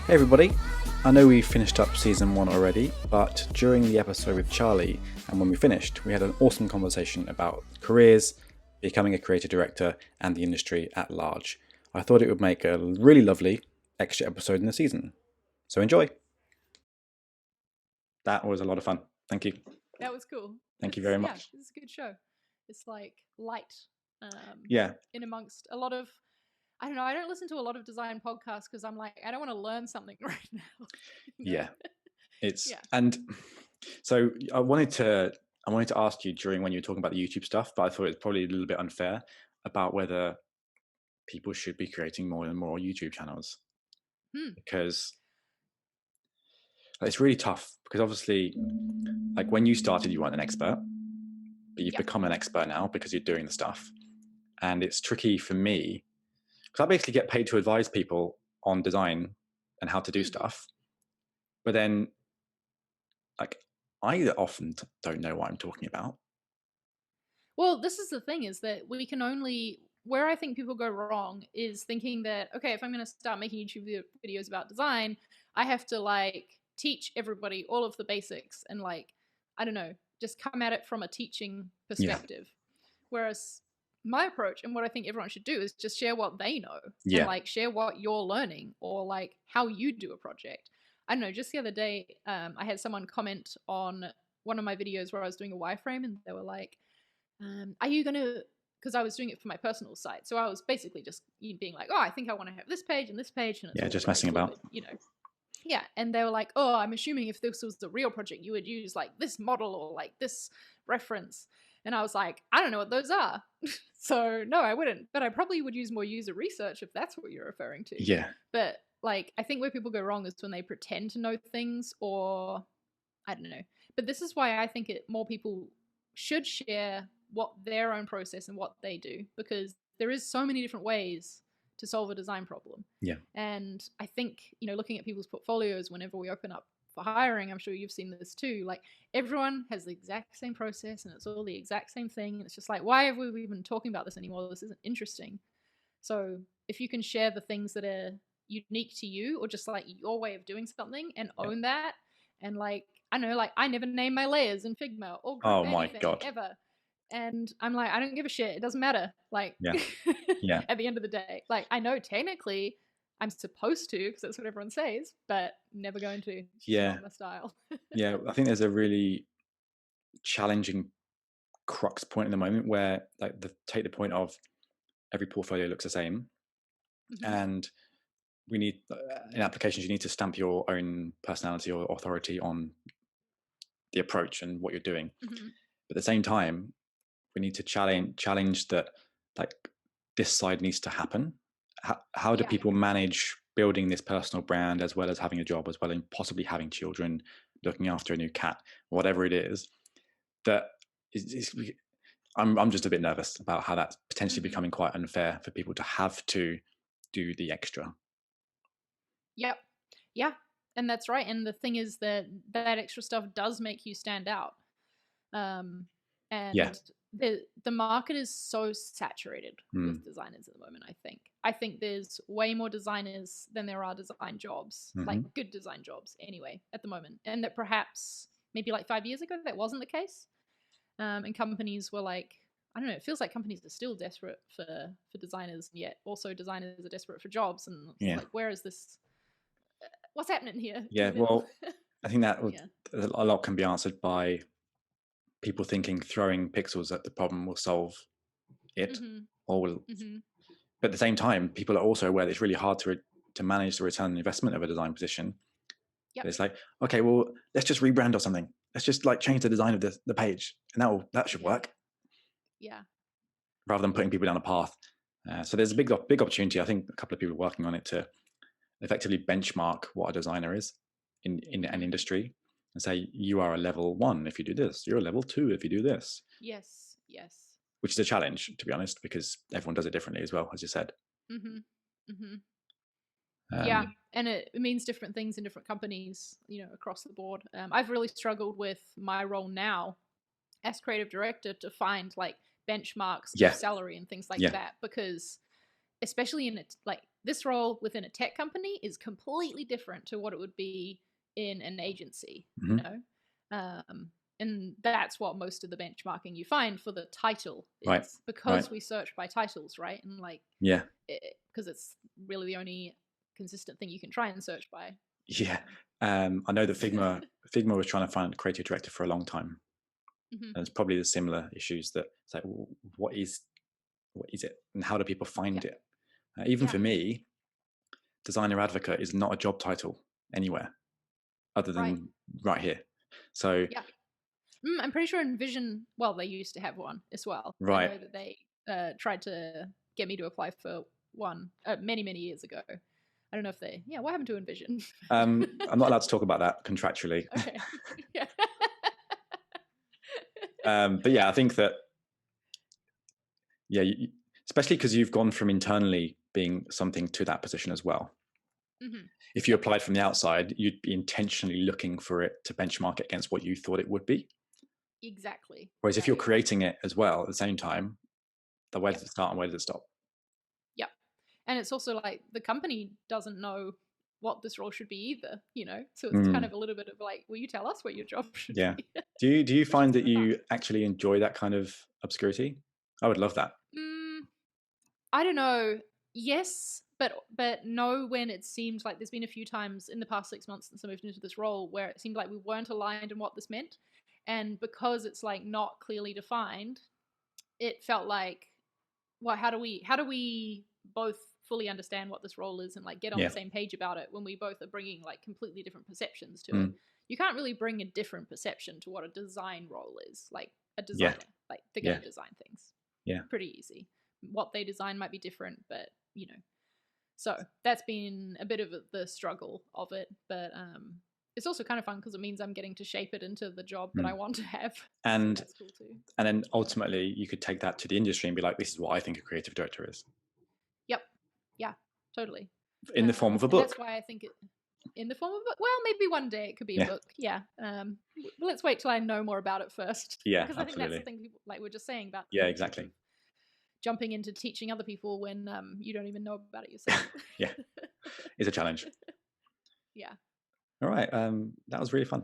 Hey everybody, I know we finished up season 1 already, but during the episode with Charli and when we finished, we had an awesome conversation about careers, becoming a creative director, and the industry at large. I thought it would make a really lovely extra episode in the season. So enjoy! That was a lot of fun. Thank you. That was cool. Thank you very Yeah, much. it's a good show. It's like light. Yeah, In amongst a lot of, I don't know, I don't listen to a lot of design podcasts because I'm like, I don't want to learn something right now. You know? yeah. It's Yeah. and so I wanted to ask you during when you were talking about the YouTube stuff, but I thought it was probably a little bit unfair about whether people should be creating more and more YouTube channels because it's really tough because obviously like when you started you weren't an expert, but you've become an expert now because you're doing the stuff. And it's tricky for me because I basically get paid to advise people on design and how to do stuff, but then like I often don't know what I'm talking about. Well, this is the thing is that we can only, where I think people go wrong is thinking that, okay, if I'm going to start making YouTube videos about design, I have to like teach everybody all of the basics and like, I don't know, just come at it from a teaching perspective. Whereas my approach and what I think everyone should do is just share what they know and like share what you're learning or like how you do a project. I don't know, just the other day, I had someone comment on one of my videos where I was doing a wireframe and they were like, are you going to, because I was doing it for my personal site. So I was basically just being like, oh, I think I want to have this page and this page. And it's all Just very messing fluid, about. you know. Yeah. And they were like, oh, I'm assuming if this was the real project, you would use like this model or like this reference. And I was like, I don't know what those are. So no, I wouldn't. But I probably would use more user research if that's what you're referring to. Yeah. But like, I think where people go wrong is when they pretend to know things or I don't know. But this is why I think more people should share what their own process and what they do because there is so many different ways to solve a design problem. Yeah. And I think, you know, looking at people's portfolios whenever we open up for hiring, I'm sure you've seen this too, like everyone has the exact same process and it's all the exact same thing. And it's just like, why have we even talking about this anymore? This isn't interesting. So if you can share the things that are unique to you or just like your way of doing something and own that and like I know like I never name my layers in Figma or group Oh my anything God. ever. And I'm like, I don't give a shit. It doesn't matter. Like Yeah. at the end of the day, like I know technically I'm supposed to because that's what everyone says, but never going to. It's just not my style. Yeah. I think there's a really challenging crux point in the moment where like take the point of every portfolio looks the same and we need in applications you need to stamp your own personality or authority on the approach and what you're doing. But at the same time we need to challenge that like this side needs to happen. How do people manage building this personal brand as well as having a job as well and possibly having children, looking after a new cat, whatever it is that is I'm just a bit nervous about how that's potentially becoming quite unfair for people to have to do the extra. Yep. Yeah. And that's right. And the thing is that that extra stuff does make you stand out. And the market is so saturated with designers at the moment. I think there's way more designers than there are design jobs, like good design jobs anyway at the moment. And that perhaps maybe like 5 years ago that wasn't the case. And companies were like, I don't know, it feels like companies are still desperate for designers, and yet also designers are desperate for jobs. And it's like, where is this? What's happening here? Well, I think that a lot can be answered by people thinking throwing pixels at the problem will solve it, or will. But at the same time, people are also aware that it's really hard to manage the return on investment of a design position. It's like, okay, well, let's just rebrand or something. Let's just like change the design of the page, and that should work. Yeah. Rather than putting people down a path. So there's a big opportunity. I think a couple of people are working on it to effectively benchmark what a designer is in an industry and say you are a level 1 if you do this, you're a level 2 if you do this. Yes. Which is a challenge, to be honest, because everyone does it differently as well, as you said. Yeah, and it means different things in different companies, you know, across the board. I've really struggled with my role now as creative director to find like benchmarks of salary and things like that, because especially in like this role within a tech company is completely different to what it would be in an agency, you Mm-hmm. know? And that's what most of the benchmarking you find for the title Right. is, because Right. we search by titles, right? And like, Yeah. because it's really the only consistent thing you can try and search by. Yeah. I know that Figma was trying to find a creative director for a long time. Mhm. And it's probably the similar issues that it's like, what is it, and how do people find Yeah. it? Even Yeah. for me, designer advocate is not a job title anywhere other Right. than right here. So Yeah. I'm pretty sure Envision, well, they used to have one as well. I right. know that they tried to get me to apply for one many, many years ago. I don't know if they, yeah, what happened to Envision? I'm not allowed to talk about that contractually. Okay. Yeah. But yeah, I think that, yeah, especially because you've gone from internally being something to that position as well. Mm-hmm. If you Yep. applied from the outside, you'd be intentionally looking for it to benchmark it against what you thought it would be. Exactly. Whereas if you're Right. creating it as well at the same time, then where Yep. does it start and where does it stop? Yep. And it's also like the company doesn't know what this role should be either, you know? So it's kind of a little bit of like, will you tell us what your job should Yeah. be? Do you Which is find kind that of fun. you actually enjoy that kind of obscurity? I would love that. I don't know. Yes, but no. When it seemed like there's been a few times in the past 6 months since I moved into this role where it seemed like we weren't aligned in what this meant, and because it's like not clearly defined, it felt like, well, how do we both fully understand what this role is and like get on the Yeah. same page about it when we both are bringing like completely different perceptions to it? Mm. You can't really bring a different perception to what a design role is. Like a Yeah. designer, like they're Yeah. going to design things. Yeah. Pretty easy. What they design might be different, but you know. So that's been a bit of the struggle of it, but it's also kind of fun because it means I'm getting to shape it into the job that I want to have. So And that's cool too. and then ultimately you could take that to the industry and be like, this is what I think a creative director is, Yep. Yeah. Totally. in the form of a And that's book. why I think it in the form of a book. Well, maybe one day it could be a Yeah. book. Yeah. Let's wait till I know more about it first. Yeah, Because I think that's the absolutely. thing people like we're just saying about Yeah, sort exactly. of jumping into teaching other people when you don't even know about it yourself. Yeah, it's a challenge. Yeah. All right, that was really fun.